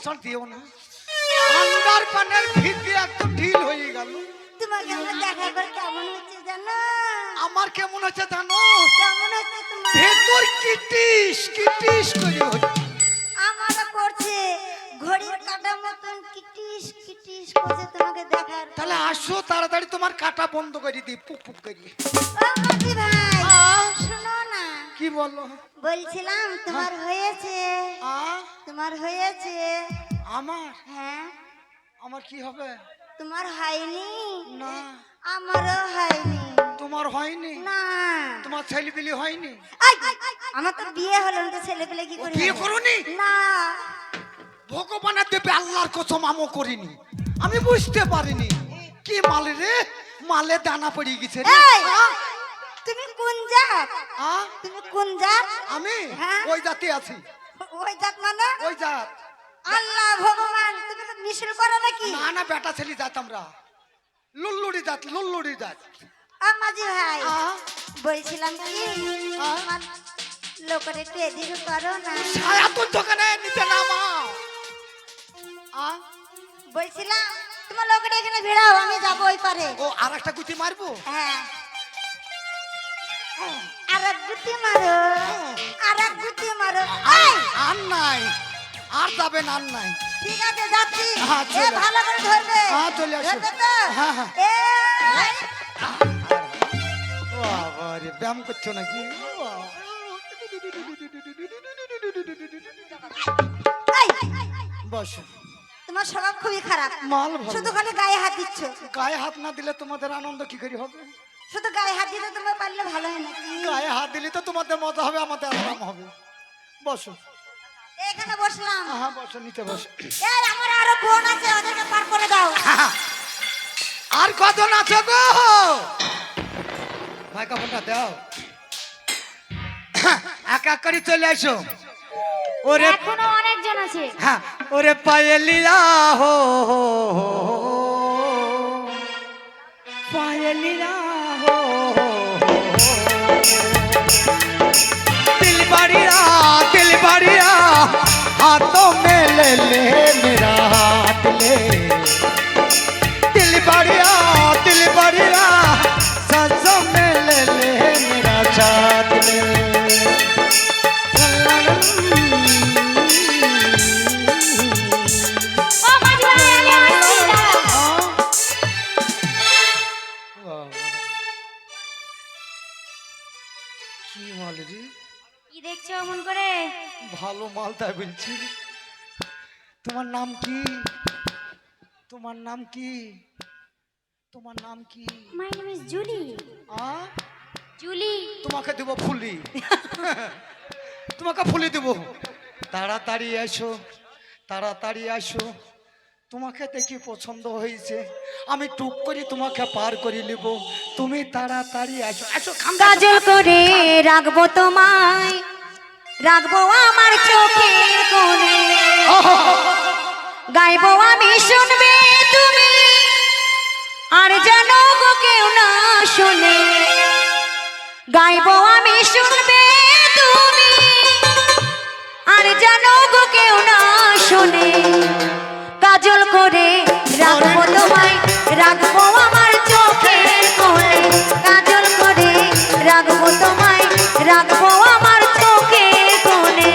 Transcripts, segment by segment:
মশাল দিও না, আন্ডার পানের ভিতরে একদম ঢিল হয়ে গেল। তোমাকে আমার দেখা করে কেমন হচ্ছে জানো? আমার কেমন হচ্ছে জানো? কেমন হচ্ছে তোমার? ভেতর কিটিস কিটিস করে হচ্ছে। আমারও করছে, ঘড়ির কাঁটার মতন কিটিস কিটিস করছে তোমাকে দেখার। তাহলে আসো তাড়াতাড়ি, তোমার কাটা বন্ধ করে দিই পুক পুক করে। ও মাঝি ভাই শোনো না, কি বলো? বলছিলাম তোমার হয়েছে, তোমার হয়েছে। আমার? হ্যাঁ। আমার কি হবে? তোমার হয়নি? না। আমারও হয়নি। তোমার হয়নি? না। তোমার ছেলেপিলি হয়নি? আমার তো বিয়ে হলো না, তো ছেলে পেলে কি করে? বিয়ে করোনি? না। ভগবানের দেবে আল্লাহর কসম আমও করিনি, আমি বুঝতে পারিনি। কি মাল রে, মালে দানা পড়ে গেছে রে। তুমি কোন জাত? তুমি কোন জাত? আমি হ্যাঁ? ওই জাতি আছি। ওই জাত মানে? ওই জাত। আল্লাহ ভগবান, তুমি তো মিশল করো নাকি? না না, বেটা ছেলে জাত আমরা, লুল্লুড়ি জাত, লুল্লুড়ি জাত। মাঝি ভাই বলছিলাম কি, আমার লোকের একটু এদিকে করো না। ছায়া তোর দোকানে নিচে নামাও। বলছিলাম তোমার লোকের এখানে ভিড়াও, আমি যাবো ওই পারে। ও আর একটা গুতি মারবো? হ্যাঁ, আর এক গুতি মারো, আর এক গুতি মারো। আর নাই, আর যাবেন, আর নাই। ঠিক আছে যাচ্ছি। হ্যাঁ, চলে আসো। ভালো করে ধরবে। হ্যাঁ, চলে আসো। ধরবে তো? হ্যাঁ, হ্যাঁ। এই, বাবা রে, ব্যায়াম করছো নাকি? বসো। তোমার স্বভাব খুবই খারাপ, মাল ভালো। শুধু খালি গায়ে হাত দিচ্ছ। গায়ে হাত না দিলে তোমাদের আনন্দ কি করে হবে? শুধু গায়ে হাত দিতে তোমার পারলে ভালো হয় নাকি? গায়ে হাত দিলে তো তোমাদের মজা হবে, আমাদের আরাম হবে। বসো। এখানে বসলাম। হ্যাঁ বসো, নিচে বসো। এই আমার আরো বোন আছে, ওদেরকে পার করে দাও। আর কজন আছে গো? ভাই কাপড়টা দাও। এক এক করে চলে আসো। ওরে এখনো অনেকজন আছে। হ্যাঁ, ওরে পায়েলিয়া হো পায়েলিয়া হো दिल बढ़िया हाथों में ले ले मेरा हाथ ले। दिल बढ़िया सांसों में ले ले मेरा साथ ले। কি মাল রে? কি দেখছো অমন করে? ভালো মাল তাই বলছি। তোমার নাম কি? তোমার নাম কি? তোমার নাম কি? My name is Julie. Julie. তোমাকে দেব ফুলি। তোমাকে ফুলি দেব। তাড়াতাড়ি এসো, তাড়াতাড়ি আসো। তোমাকে দেখি পছন্দ হয়েছে, আমি টুক করে তোমাকে পার করে নেব। তুমি তাড়াতাড়ি আসো। আসো। কাজল করে রাখবো তোমায়, রাখবো আমার চোখের কোণে, গাইবো আমি শুনবে তুমি, আর জানো গো কেউ না শোনে। গাইবো আমি শুনবে তুমি, আর জানো গো কেউ না শোনে। কাজল করে রাখবো তোমায়, রাখবো আমার চোখের কোণে। কাজল করে রাখবো তোমায়, রাখবো আমার চোখের কোণে।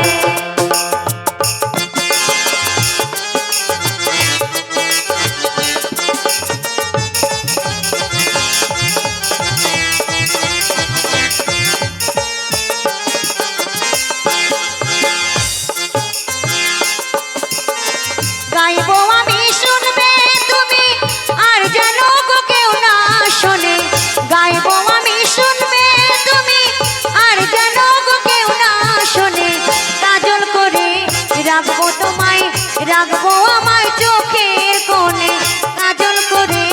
গাইবো আমি শুনবে তুমি, আর জানো গো কেউ না শোনে। গাইবো আমি শুনবে তুমি, আর জানো গো কেউ না শোনে। কাজল করে রাখবো তোমায়, রাখবো আমার চোখের কোণে। কাজল করে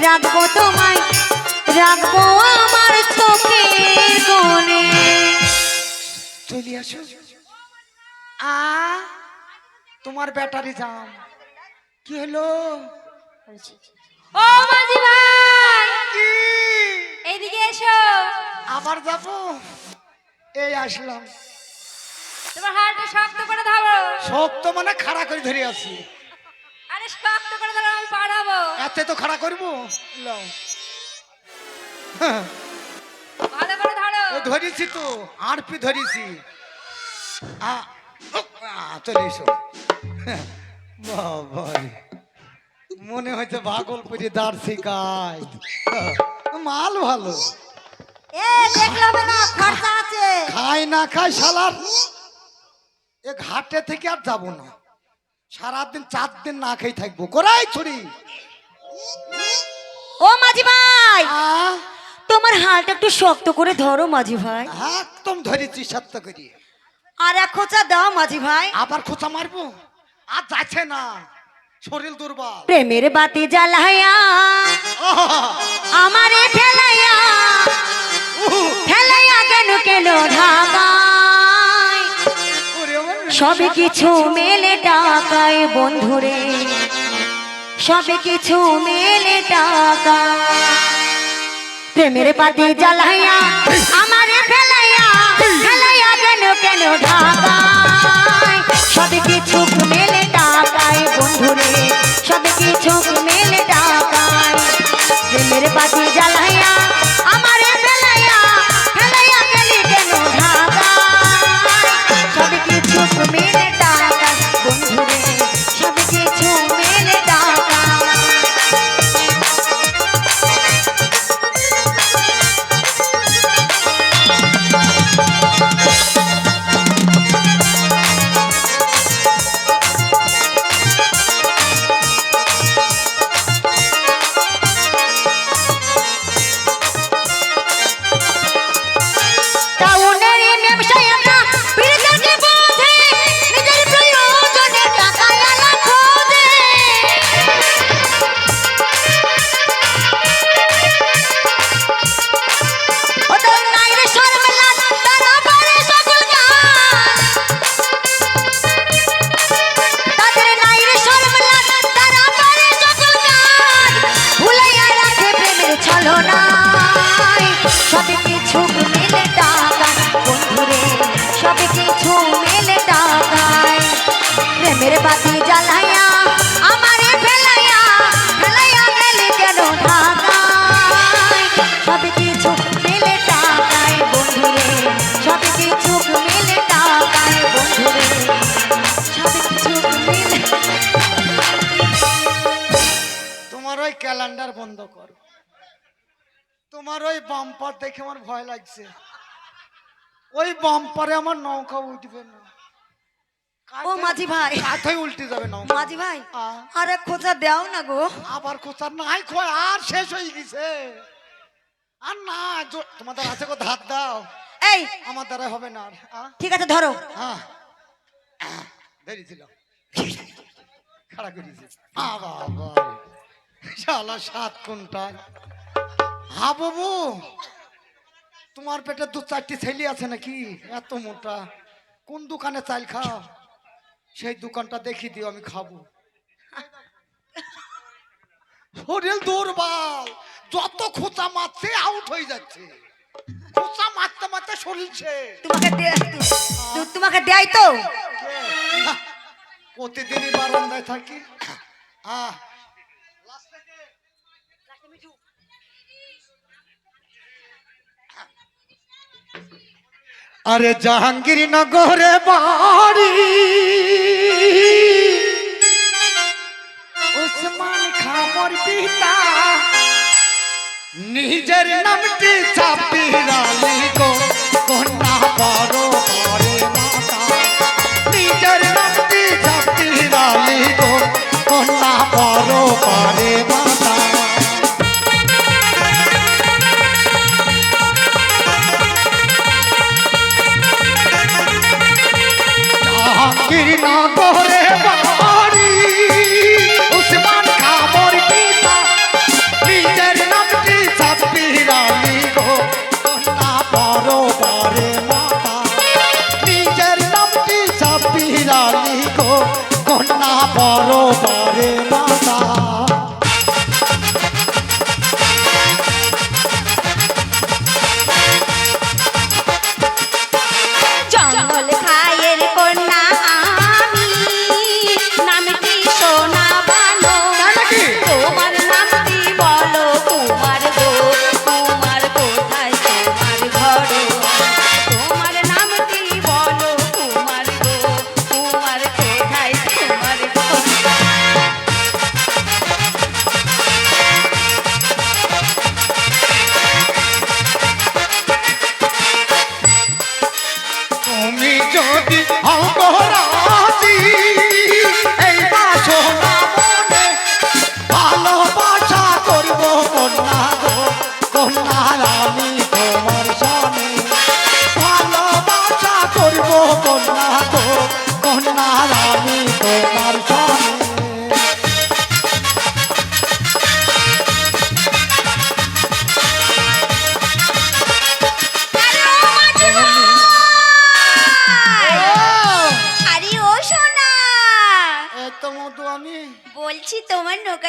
রাখবো তোমায়, রাখবো আমার চোখের কোণে। চলে আসো। তোমার ব্যাটারি জাম। কি হলো? ও মাঝি ভাই, কি? এইদিকে এসো। আবার যাবো? এই আসলাম। তোমার হাতটা শক্ত করে ধরো। শক্ত মানে খাড়া করে ধরে আছি। আরে শক্ত করে ধরো, আমি পারাবো। এতে তো খাড়া করবো। লাও। ভালো করে ধরো। ও ধরেছি তো, আরপি ধরেছি। চলে এসো। বাবারে, মনে হচ্ছে ভাগলপুরি দাঁড় শিকায়। মাল ভালো। এ দেখলে হবে না, খরচা আছে। খাই না খাই শালার এ ঘাটে থেকে আর যাবো না, সারাদিন 4 দিন না খেয়ে থাকবো। কোরাই ছুরি। ও মাঝি ভাই, তোমার হালটা একটু শক্ত করে ধরো মাঝি ভাই। একদম ধরেছি সত্য করি। আর এক খোঁচা দাও মাঝি ভাই। আবার খোঁচা মারবো? আর যাচ্ছে না, শরীর দুর্বল। প্রেমের বাতি জ্বালাইয়া আমারে ফেলাইয়া, ফেলাইয়া কেন কেন ঢাকায়, সব কিছু মেলে টাকায় বন্ধুরে, সব কিছু মেলে টাকা। প্রেমের বাতি জ্বালাইয়া আমারে ফেলাইয়া, ফেলাইয়া কেন কেন ঢাকায়, সব কিছু মেলে টাকায় বন্ধুরে, সব কিছু মেলে টাকায়। প্রেমের বাতি জ্বালাইয়া আমারে ফেলাইয়া, ফেলাইয়া গেলি কেন ঢাকায়, সব কিছু মেলে টাকায় বন্ধুরে, সব কিছু মেলে টাকায়। টাউনের ব্যবসায়ীরা বিরোধী বোঝে, নিজের প্রয়োজনে টাকা আলা খোঁজে। ওদের নাই রে শরম লাজ, তারা পারে সকল কাজ। তাদের নাই রে শরম লাজ, তারা পারে সকল কাজ। ভুলাইয়া রাখে প্রেমের ছলনায়, সব কিছু মেলে টাকা বন্ধুরে, সব কিছু মেলে টাকায়। প্রেমের বাতি জ্বালাইয়া আমারে ফেলাইয়া, ফেলাইয়া গেলি কেন ঢাকায়, সব কিছু মেলে টাকায় বন্ধুরে, সব কিছু মেলে টাকায় বন্ধুরে, সব কিছু মেলে। তোমার ওই ক্যালেন্ডার বন্ধ করো। তোমার ওই বাম্পার দেখে আমার ভয় লাগছে। ওই বাম্পারে আমার নৌকা উঠবে না। ও মাঝি ভাই, কাঁথায় উল্টে যাবে নৌকা। মাঝি ভাই আর এক খোঁচা দাও না গো। আবার কোথার নাই খোয়, আর শেষ হয়ে গেছে। আর না, তোমাদের আছে কো ধার দাও। এই আমার দ্বারা হবে না আর। ঠিক আছে ধরো। হ্যাঁ, ধরেছিলাম, খাড়া করেছি। বাবা, শালা 7 কুইন্টাল। হ্যাঁ বাবু, তোমার পেটে 2-4টি ছেলে আছে নাকি? এত মোটা কোন দোকানে চাল খাও? সেই দোকানটা দেখিয়ে দিও, আমি খাবো। শরীর দুর্বল, যত খোঁচা মারছে আউট হয়ে যাচ্ছে। খোঁচা মারতে মারতে শরীর তোমাকে দেয় তো। প্রতিদিনই বারান্দায় থাকি। আরে জাহাঙ্গীরনগরে বাড়ি, ওসমান খামর পিতা, নিজের নামটি চাপিরালি গো কন্যা বড় বড় মাতা, নিজের নামটি চাপিরালি গো কন্যা বড় বড় মাতা। জাহাঙ্গীরনগরে বাড়ি, ওসমান খামর পিতা, নিজের নামটি চাপিরালি গো কন্যা বড় বড় মাতা, নিজের নামটি চাপিরালি গো কন্যা বড় বড় মাতা।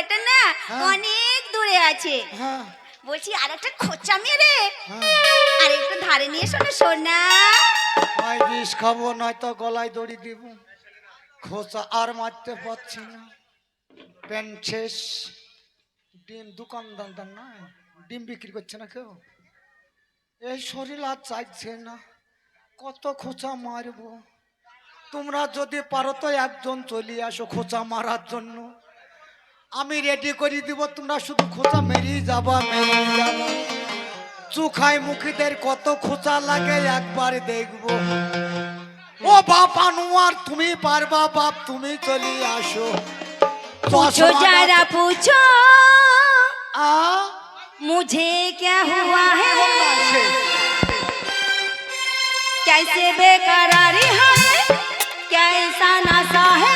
ঘরটা না হ্যাঁ। অনেক দূরে আছে। হ্যাঁ বলছি আর একটা খোঁচা মেরে হ্যাঁ আর একটু ধারে নিয়ে এসো না সোনা। হয় বিষ খাবো নয়তো গলায় দড়ি দিব। খোঁচা আর মারতে পারছি না, প্যান্ট শেষ। ডিম দোকানদার না, ডিম বিক্রি করছে না কেউ। এই শরীর আর চাইছে না, কত খোঁচা মারবো। তোমরা যদি পারো তো একজন চলে আসো খোঁচা মারার জন্য, আমি রেডি করে দিব। তোমরা শুধু খোঁচা মেরিয়ে যাবা, মেরিয়ে যাবা। চোখায় মুখিদের কত খোঁচা লাগে একবার দেখবো। ও বাপ আনোয়ার, তুমি পারবা বাপ, তুমি চলে আসো। पूछो जरा पूछो আ मुझे क्या हुआ है, সে कैसे बेकरारी है, कैसा नशा है,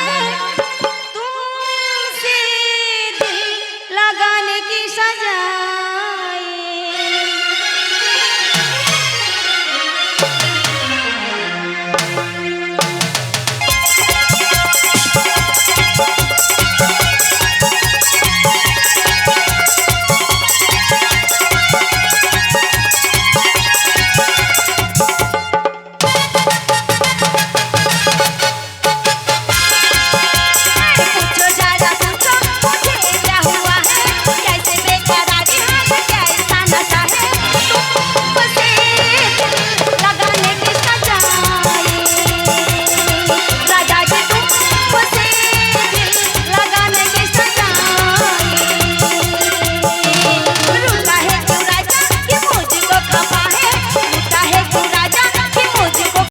तुमसे दिल लगाने की सजा